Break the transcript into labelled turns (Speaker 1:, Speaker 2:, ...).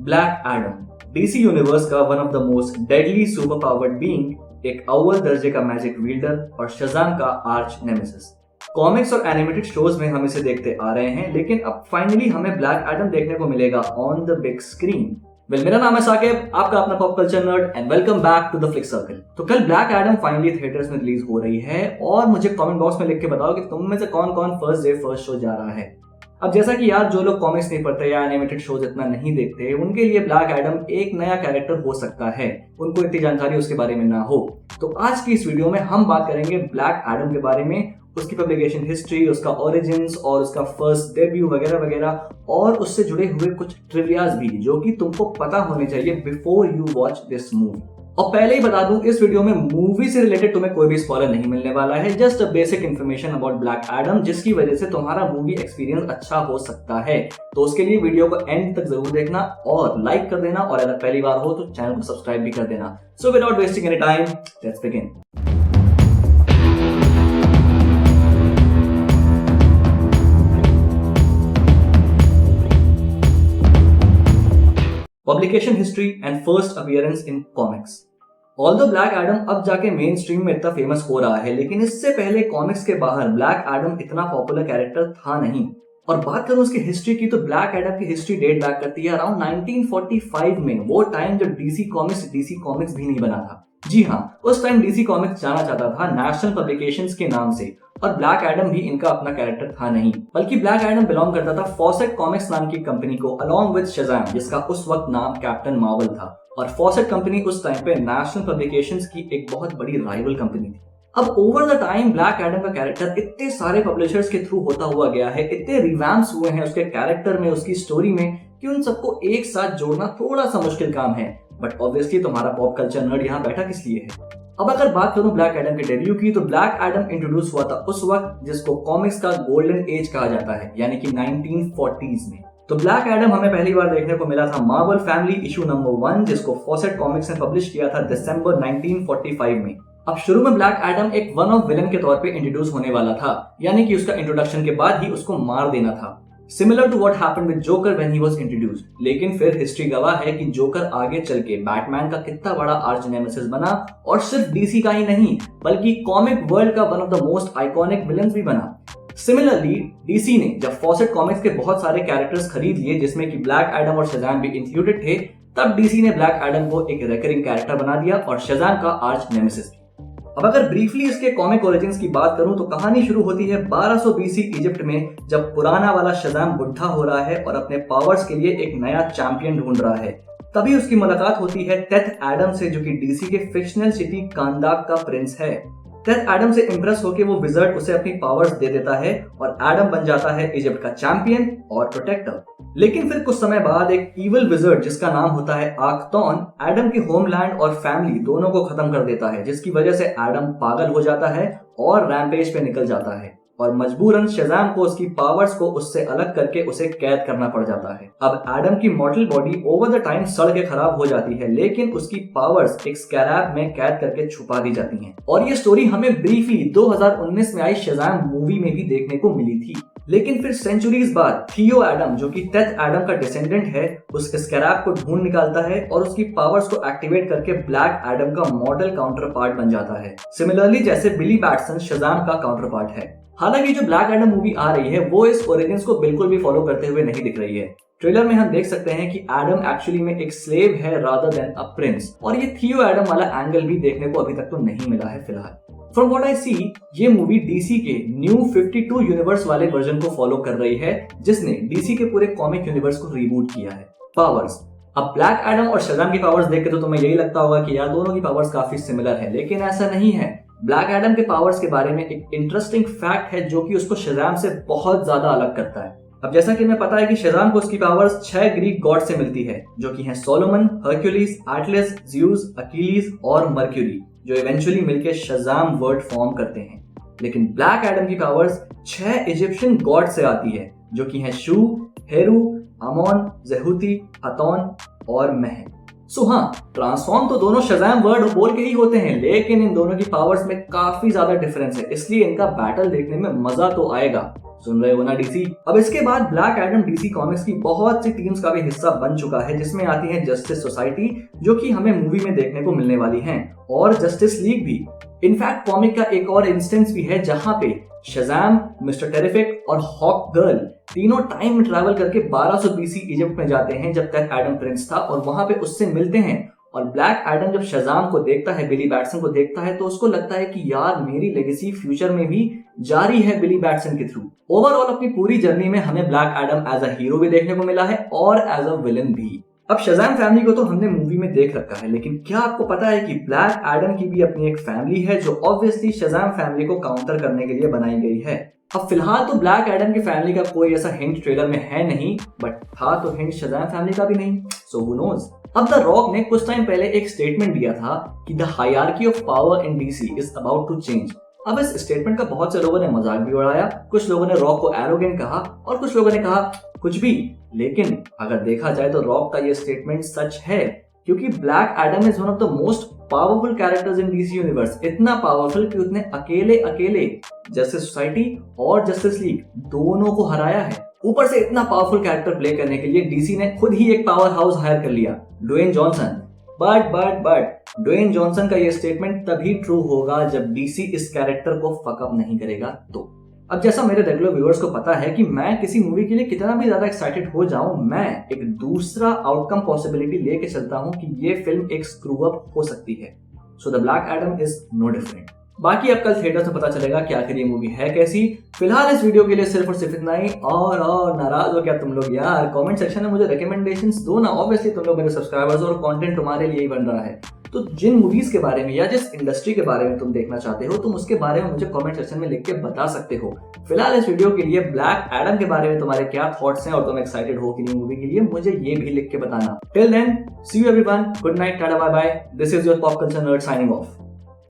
Speaker 1: Black Adam DC universe का one of the most deadly super powered being, एक अव्वल दर्जे का मैजिक विल्डर और शज़ाम का आर्च नेमेसिस। कॉमिक्स और एनिमेटेड शोज में हम इसे देखते आ रहे हैं, लेकिन अब फाइनली हमें ब्लैक एडम देखने को मिलेगा ऑन द बिग स्क्रीन। मेरा नाम है साकिब, आपका अपना pop culture nerd, and welcome back to the Flick Circle. तो कल ब्लैक एडम फाइनली थिएटर्स में रिलीज हो रही है और मुझे कमेंट बॉक्स में लिख के बताओ कि तुम में से कौन कौन फर्स्ट डे फर्स्ट शो जा रहा है। अब जैसा कि यार जो लोग कॉमिक्स नहीं पढ़ते या एनिमेटेड शोज इतना नहीं देखते, उनके लिए ब्लैक एडम एक नया कैरेक्टर हो सकता है, उनको इतनी जानकारी उसके बारे में ना हो। तो आज की इस वीडियो में हम बात करेंगे ब्लैक एडम के बारे में, उसकी पब्लिकेशन हिस्ट्री, उसका ओरिजिन्स और उसका फर्स्ट डेब्यू वगैरह वगैरह, और उससे जुड़े हुए कुछ ट्रिवियाज भी जो कि तुमको पता होने चाहिए before you watch this movie. और पहले ही बता दूं, इस वीडियो में मूवी से रिलेटेड तुम्हें कोई भी स्पॉइलर नहीं मिलने वाला है, just a basic information about black Adam, जिसकी वजह से तुम्हारा मूवी एक्सपीरियंस अच्छा हो सकता है। तो उसके लिए वीडियो को एंड तक जरूर देखना और लाइक कर देना, और अगर पहली बार हो तो चैनल को सब्सक्राइब भी कर देना। So without wasting any time, let's begin. Publication history and first appearance in comics। Although black Adam अब जाके मेन स्ट्रीम में इतना फेमस हो रहा है, लेकिन इससे पहले कॉमिक्स के बाहर ब्लैक एडम इतना पॉपुलर कैरेक्टर था नहीं। और बात करूं उसकी हिस्ट्री की, तो ब्लैक एडम की हिस्ट्री डेट बैक करती है अराउंड 1945 में, वो टाइम जब डीसी कॉमिक्स भी नहीं बना था। जी हाँ, उस टाइम डीसी कॉमिक्स जाना चाहता था नेशनल पब्लिकेशंस के नाम से, और ब्लैक एडम भी इनका अपना कैरेक्टर था नहीं, बल्कि ब्लैक एडम बिलोंग करता था फॉसेट कॉमिक्स नाम की कंपनी को, अलॉन्ग विद शज़ाम, जिसका उस वक्त नाम कैप्टन मार्वल था। और फॉसेट कंपनी उस टाइम पे नेशनल पब्लिकेशंस की एक बहुत बड़ी राइवल कंपनी थी। अब over the time black Adam का कैरेक्टर इतने सारे पब्लिशर्स के थ्रू होता हुआ गया है, इतने रिवैम्प्स हुए हैं उसके कैरेक्टर में, उसकी स्टोरी में, कि उन सबको एक साथ जोड़ना थोड़ा सा मुश्किल काम है। बट ऑब्वियसली तुम्हारा पॉप कल्चर नर्ड यहाँ बैठा किस लिए है। अब अगर बात करूं ब्लैक एडम के डेब्यू की, तो ब्लैक एडम इंट्रोड्यूस हुआ था उस वक्त जिसको कॉमिक्स का गोल्डन एज कहा जाता है, यानी कि 1940s में। तो ब्लैक एडम हमें पहली बार देखने को मिला था मार्वल फैमिली इशू नंबर 1, जिसको फॉसेट कॉमिक्स ने पब्लिश किया था दिसंबर 1945 में। अब शुरू में ब्लैक एडम एक वन ऑफ विलन के तौर पे इंट्रोड्यूस होने वाला था, यानी कि उसका इंट्रोडक्शन के बाद ही उसको मार देना था, similar to what happened with Joker when he was introduced. लेकिन फिर हिस्ट्री गवाह है कि जोकर आगे चल के बैटमैन का कितना बड़ा आर्च नेमेसिस बना, और सिर्फ डीसी का ही नहीं बल्कि कॉमिक वर्ल्ड का one of the most iconic villains भी बना। सिमिलरली डीसी ने जब फॉसेट कॉमिक्स के बहुत सारे कैरेक्टर्स खरीद लिए, जिसमें कि ब्लैक एडम और शज़ाम भी इंक्लूडेड थे, तब डीसी ने ब्लैक एडम को एक रिकरिंग कैरेक्टर बना दिया और शज़ाम का आर्च नेमेसिस। अब अगर ब्रीफली इसके कॉमिक ओरिजिन्स की बात करूं, तो कहानी शुरू होती है 1200 बीसी इजिप्ट में, जब पुराना वाला शज़ाम बुढ़ा हो रहा है और अपने पावर्स के लिए एक नया चैंपियन ढूंढ रहा है। तभी उसकी मुलाकात होती है टेथ एडम से, जो कि डीसी के फिक्शनल सिटी कांदाक का प्रिंस है। टेथ एडम से इंप्रेस होकर वो विजर्ड उसे अपनी पावर्स दे देता है और एडम बन जाता है इजिप्ट का चैंपियन और प्रोटेक्टर। लेकिन फिर कुछ समय बाद एक इविल विजर्ड जिसका नाम होता है आखतौन, एडम के होमलैंड और फैमिली दोनों को खत्म कर देता है, जिसकी वजह से एडम पागल हो जाता है और रैम्पेज पे निकल जाता है, और मजबूरन शज़ाम को उसकी पावर्स को उससे अलग करके उसे कैद करना पड़ जाता है। अब एडम की मॉर्टल बॉडी ओवर द टाइम सड़ के खराब हो जाती है, लेकिन उसकी पावर्स एक स्कैरैब में कैद करके छुपा दी जाती हैं। और ये स्टोरी हमें ब्रीफली 2019 में आई शज़ाम मूवी में भी देखने को मिली थी। लेकिन फिर सेंचुरीज बाद थियो एडम, जो कि टेथ एडम का डिसेंडेंट है, उस स्कैरैब को ढूंढ निकालता है और उसकी पावर्स को एक्टिवेट करके ब्लैक एडम का मॉडल काउंटर पार्ट बन जाता है, सिमिलरली जैसे बिली बैटसन शज़ाम का काउंटर पार्ट है। हालांकि जो ब्लैक एडम मूवी आ रही है वो इस ओरिजिन्स को बिल्कुल भी फॉलो करते हुए नहीं दिख रही है। ट्रेलर में हम देख सकते हैं कि एडम एक्चुअली में एक स्लेव है रादर देन अ प्रिंस, और ये थियो एडम वाला एंगल भी देखने को अभी तक तो नहीं मिला है फिलहाल। फ्रॉम व्हाट आई सी, ये मूवी डीसी के न्यू 52 यूनिवर्स वाले वर्जन को फॉलो कर रही है, जिसने डीसी के पूरे कॉमिक यूनिवर्स को रिबूट किया है। पावर्स, अब ब्लैक एडम और शज़ाम की पावर्स देख के तो तुम्हें यही लगता होगा कि यार दोनों की पावर्स काफी सिमिलर है, लेकिन ऐसा नहीं है। ब्लैक एडम के पावर्स के बारे में एक इंटरेस्टिंग फैक्ट है जो कि उसको शज़ाम से बहुत ज्यादा अलग करता है। अब जैसा कि हमें पता है कि शज़ाम को उसकी पावर्स 6 ग्रीक गॉड से मिलती है, जो कि हैं सोलोमन, हरक्यूलिस, एटलस, ज़्यूस, अकीलीज और मर्क्यूरी, जो इवेंचुअली मिलकर शज़ाम वर्ड फॉर्म करते हैं। लेकिन ब्लैक एडम की पावर्स 6 इजिप्शियन गॉड से आती है, जो कि हैं शू, हेरू, अमोन, जेहुती, अतौन और मेह। सो हाँ, ट्रांसफॉर्म तो दोनों शज़ाम वर्ड बोल के ही होते हैं, लेकिन इन दोनों की पावर्स में काफी ज्यादा डिफरेंस है, इसलिए इनका बैटल देखने में मजा तो आएगा। सुन रहे हो ना डीसी? अब इसके बाद ब्लैक एडम डीसी कॉमिक्स की बहुत सी टीम्स का भी हिस्सा बन चुका है, जिसमें आती है जस्टिस सोसाइटी, जो कि हमें मूवी में देखने को मिलने वाली है, और जस्टिस लीग भी। इनफैक्ट कॉमिक का एक और इंस्टेंस भी है जहां पे शज़ाम, मिस्टर टेरिफिक और हॉक गर्ल तीनों टाइम में ट्रैवल करके 1200 बीसी इजिप्ट में जाते हैं जब तक एडम प्रिंस था, और वहां पे उससे मिलते हैं। और ब्लैक एडम जब शज़ाम को देखता है, बिली बैटसन को देखता है, तो उसको लगता है कि यार मेरी लेगेसी फ्यूचर में भी जारी है बिली बैटसन के थ्रू। ओवरऑल अपनी पूरी जर्नी में हमें Black Adam as a hero भी देखने को मिला है और एज अ विलन भी। अब शज़ाम फैमिली को तो हमने मूवी में देख रखा है, लेकिन क्या आपको पता है कि ब्लैक एडम की भी अपनी एक फैमिली है जो ऑब्वियसली शज़ाम फैमिली को काउंटर करने के लिए बनाई गई है। अब फिलहाल तो ब्लैक एडम की फैमिली का कोई ऐसा हिंट ट्रेलर में है नहीं, बट था तो हिंट शज़ाम फैमिली का भी नहीं, सो हू नोज। अब द रॉक ने कुछ टाइम पहले एक स्टेटमेंट दिया था कि the hierarchy of power in DC is about to change. अब इस स्टेटमेंट का बहुत से लोगों ने मजाक भी उड़ाया, कुछ लोगों ने रॉक को एरोगेंट कहा और कुछ लोगों ने कहा कुछ भी। लेकिन अगर देखा जाए तो रॉक का ये स्टेटमेंट सच है, क्योंकि black Adam is one of the most powerful characters in DC universe. इतना पावरफुल कि उसने अकेले जस्टिस सोसाइटी और जस्टिस लीग दोनों को हराया है। ऊपर से इतना पावरफुल कैरेक्टर प्ले करने के लिए डीसी ने खुद ही एक पावर हाउस हायर कर लिया, Dwayne Johnson. But Dwayne Johnson का ये स्टेटमेंट तभी ट्रू होगा जब डीसी इस कैरेक्टर को फकअप नहीं करेगा तो। अब जैसा मेरे रेगुलर व्यूअर्स को पता है कि मैं किसी मूवी के लिए कितना भी ज्यादा एक्साइटेड हो जाऊं, मैं एक दूसरा आउटकम पॉसिबिलिटी लेके चलता हूं कि ये फिल्म एक स्क्रू अप हो सकती है। So the Black Adam is no different. बाकी अब कल थिएटर से पता चलेगा कि आखिर ये मूवी है कैसी। फिलहाल इस वीडियो के लिए सिर्फ और सिर्फ इतना ही। और नाराज हो क्या तुम लोग यार? कमेंट सेक्शन में मुझे रिकमेंडेशंस दो ना। ऑब्वियसली तुम लोग मेरे सब्सक्राइबर्स और कंटेंट तुम्हारे लिए ही बन रहा है, तो जिन मूवीज के बारे में या जिस इंडस्ट्री के बारे में तुम देखना चाहते हो तुम उसके बारे में मुझे कमेंट सेक्शन में लिख के बता सकते हो। फिलहाल इस वीडियो के लिए ब्लैक एडम के बारे में तुम्हारे क्या थॉट्स हैं और तुम एक्साइटेड हो कि नहीं मूवी के लिए, मुझे ये भी लिख के बताना। Till then see you everyone, good night, tata bye bye. This is your pop culture nerd signing of.